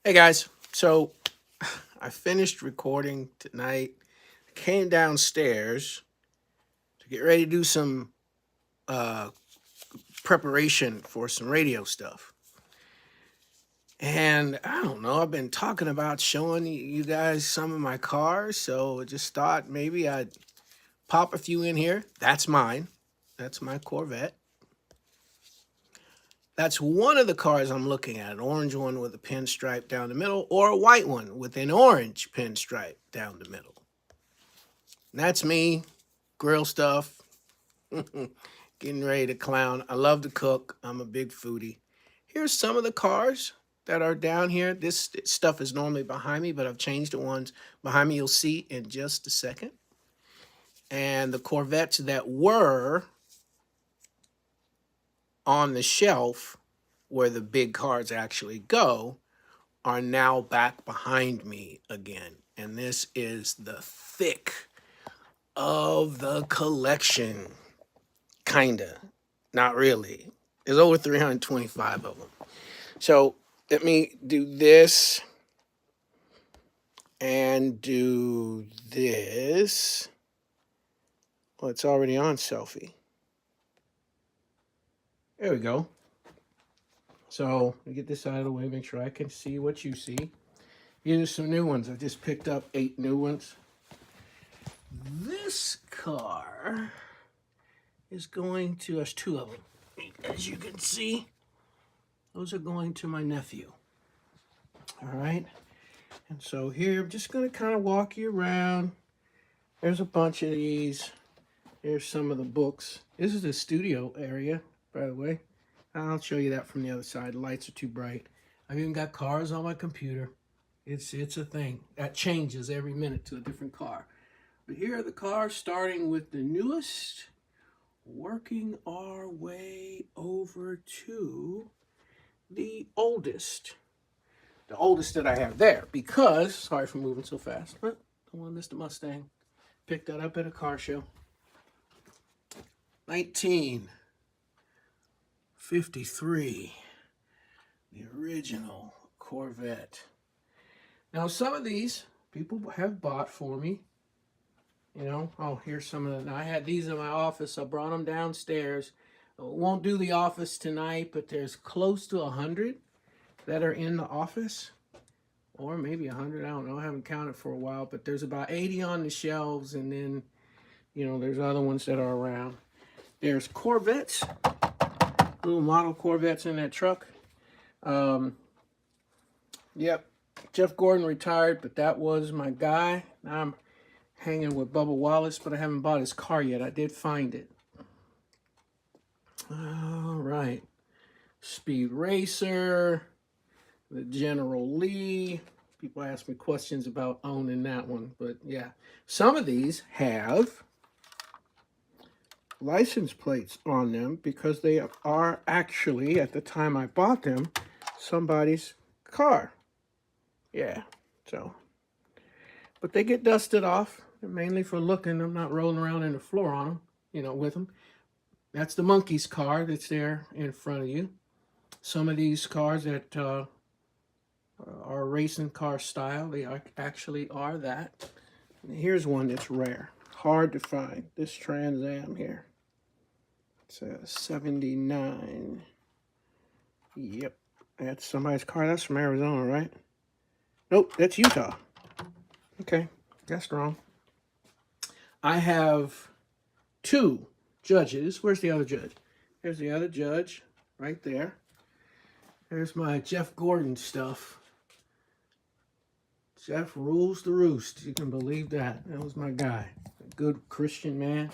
Hey guys, so I finished recording tonight. Came downstairs to get ready to do some uh, preparation for some radio stuff. And I don't know, I've been talking about showing you guys some of my cars, so I just thought maybe I'd pop a few in here. That's mine. That's my Corvette. That's one of the cars I'm looking at, an orange one with a pinstripe down the middle, or a white one with an orange pinstripe down the middle. And that's me, grill stuff, getting ready to clown. I love to cook. I'm a big foodie. Here's some of the cars that are down here. This stuff is normally behind me, but I've changed the ones behind me. You'll see in just a second. And the Corvettes that were on the shelf where the big cars actually go are now back behind me again. And this is the thick of the collection. Kinda. Not really. There's over 325 of them. So let me do this and do this. Well, it's already on selfie. There we go. So let me get this out of the way, make sure I can see what you see. Here's some new ones. I just picked up 8 new ones. This car is going to, there's 2 of them. As you can see, those are going to my nephew. All right. And so here, I'm just going to kind of walk you around. There's a bunch of these. Here's some of the books. This is the studio area, by the way. I'll show you that from the other side. The lights are too bright. I've even got cars on my computer. It's a thing. That changes every minute to a different car. But here are the cars, starting with the newest, working our way over to the oldest. The oldest that I have there, because, sorry for moving so fast, but don't want to miss the Mustang. Picked that up at a car show. 1953, the original Corvette. Now, some of these people have bought for me. You know, oh, here's some of them. I had these in my office. I brought them downstairs. Won't do the office tonight, but there's close to 100 that are in the office. Or maybe 100, I don't know. I haven't counted for a while, but there's about 80 on the shelves, and then, you know, there's other ones that are around. There's Corvettes, little model Corvettes in that truck. Yep, Jeff Gordon retired, but that was my guy. Now I'm hanging with Bubba Wallace, but I haven't bought his car yet. I did find it. All right, Speed Racer, the General Lee. People ask me questions about owning that one, but yeah. Some of these have license plates on them because they are actually, at the time I bought them, somebody's car. Yeah, so. But they get dusted off, mainly for looking. I'm not rolling around in the floor on them, you know, with them. That's the monkey's car that's there in front of you. Some of these cars that are racing car style, they actually are that. And here's one that's rare, hard to find. This Trans Am here. It's a 79. Yep, that's somebody's car. That's from Arizona, right? Nope, that's Utah. Okay, guessed wrong. I have 2 judges. Where's the other judge? There's the other judge right there. There's my Jeff Gordon stuff. Jeff rules the roost. You can believe that. That was my guy. A good Christian man.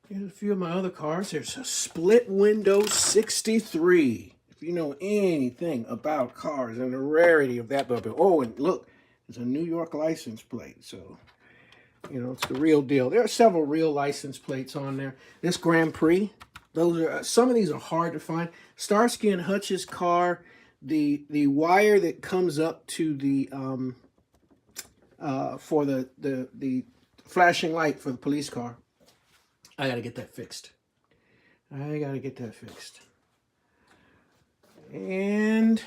Here's a few of my other cars. There's a split window 63. If you know anything about cars and the rarity of that puppy. Oh, and look, there's a New York license plate. So, you know, it's the real deal. There are several real license plates on there. This Grand Prix. Those are some of these are hard to find. Starsky and Hutch's car. The wire that comes up to the for the flashing light for the police car. I gotta get that fixed. And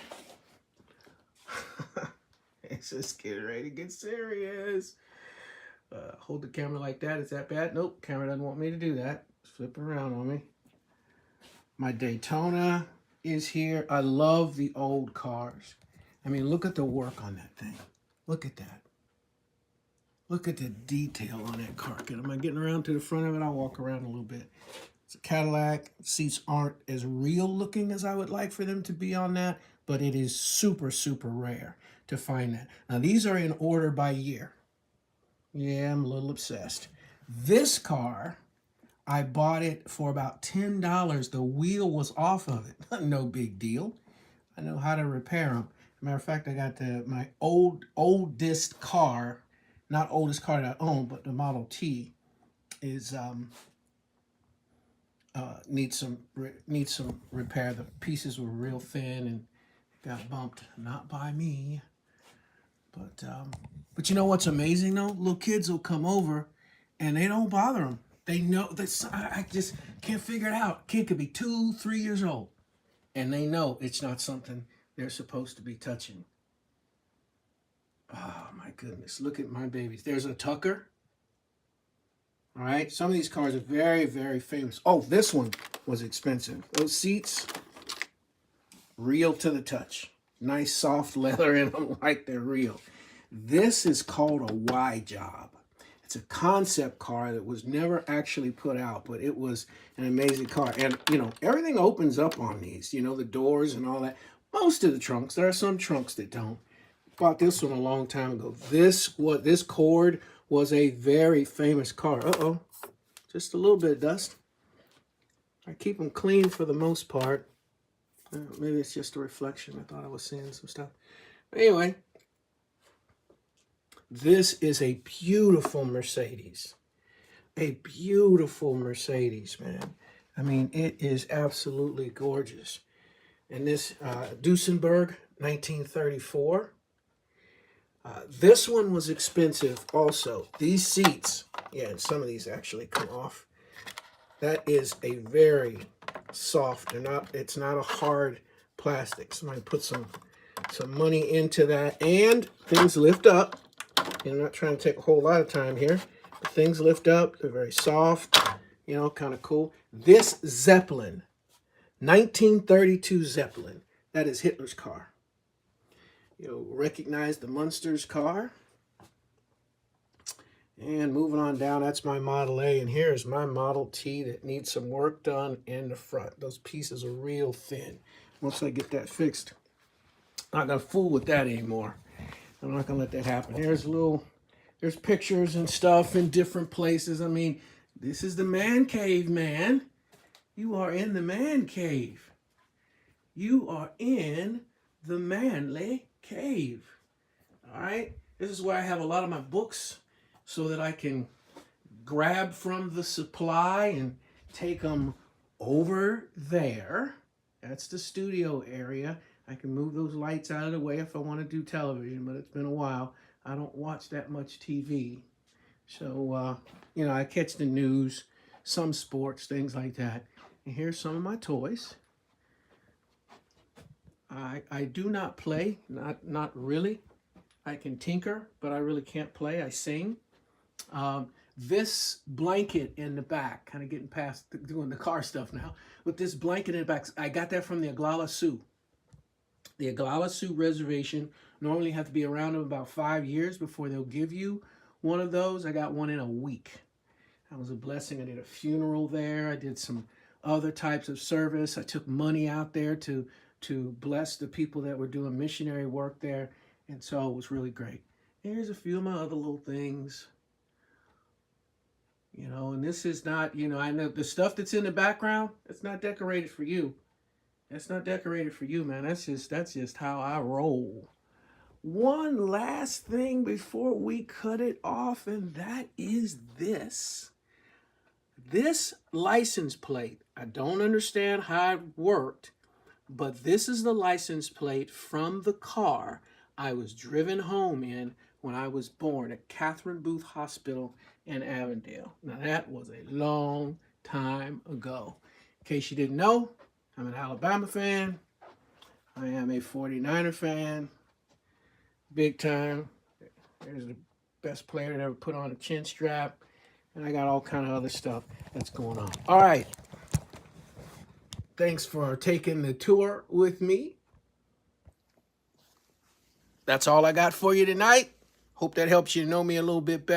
Just getting ready to get serious. Hold the camera like that. Is that bad? Nope. Camera doesn't want me to do that. Flip around on me. My Daytona is here. I love the old cars. I mean, look at the work on that thing. Look at that. Look at the detail on that car. Am I getting around to the front of it? I'll walk around a little bit. It's a Cadillac. Seats aren't as real looking as I would like for them to be on that, but it is super, super rare to find that. Now, these are in order by year. Yeah, I'm a little obsessed. This car, I bought it for about $10. The wheel was off of it. No big deal. I know how to repair them. Matter of fact, I got my oldest car, not oldest car that I own, but the Model T is needs some repair. The pieces were real thin and got bumped. Not by me, but you know what's amazing though? Little kids will come over, and they don't bother them. They know that I just can't figure it out. Kid could be 2, 3 years old, and they know it's not something they're supposed to be touching. Oh my goodness! Look at my babies. There's a Tucker. All right, some of these cars are very, very famous. Oh, this one was expensive. Those seats, real to the touch. Nice soft leather in them like they're real. This is called a Y job. It's a concept car that was never actually put out, but it was an amazing car. And, you know, everything opens up on these, you know, the doors and all that. Most of the trunks. There are some trunks that don't. Bought this one a long time ago. This Cord was a very famous car. Uh-oh, just a little bit of dust. I keep them clean for the most part. Maybe it's just a reflection. I thought I was seeing some stuff. But anyway, this is a beautiful Mercedes. A beautiful Mercedes, man. I mean, it is absolutely gorgeous. And this Duesenberg, 1934. This one was expensive also. These seats, yeah, and some of these actually come off. That is a very soft, it's not a hard plastic. Somebody put some money into that, and things lift up. I'm not trying to take a whole lot of time here, but things lift up. They're very soft, you know, kind of cool. This Zeppelin, 1932 Zeppelin, that is Hitler's car. You'll recognize the Munster's car. And moving on down, that's my Model A. And here's my Model T that needs some work done in the front. Those pieces are real thin. Once I get that fixed, I'm not going to fool with that anymore. I'm not going to let that happen. There's pictures and stuff in different places. I mean, this is the man cave, man. You are in the man cave. You are in the manly cave. All right, this is where I have a lot of my books so that I can grab from the supply and take them over there. That's the studio area. I can move those lights out of the way if I want to do television, but it's been a while. I don't watch that much TV. So, you know, I catch the news, some sports, things like that. And here's some of my toys. I do not play, not really. I can tinker, but I really can't play. I sing. This blanket in the back, kind of getting past doing the car stuff now, with this blanket in the back, I got that from the Galore Sioux. The Galore Sioux reservation normally have to be around about 5 years before they'll give you one of those. I got one in a week. That was a blessing. I did a funeral there. I did some other types of service. I took money out there to bless the people that were doing missionary work there. And so it was really great. Here's a few of my other little things. You know, and this is not, you know, I know the stuff that's in the background, it's not decorated for you. That's not decorated for you, man. That's just how I roll. One last thing before we cut it off, and that is this. This license plate, I don't understand how it worked, but this is the license plate from the car I was driven home in when I was born at Catherine Booth Hospital in Avondale. Now that was a long time ago. In case you didn't know, I'm an Alabama fan. I am a 49er fan. big time. There's the best player that ever put on a chin strap. And I got all kind of other stuff that's going on. All right. Thanks for taking the tour with me. That's all I got for you tonight. Hope that helps you know me a little bit better.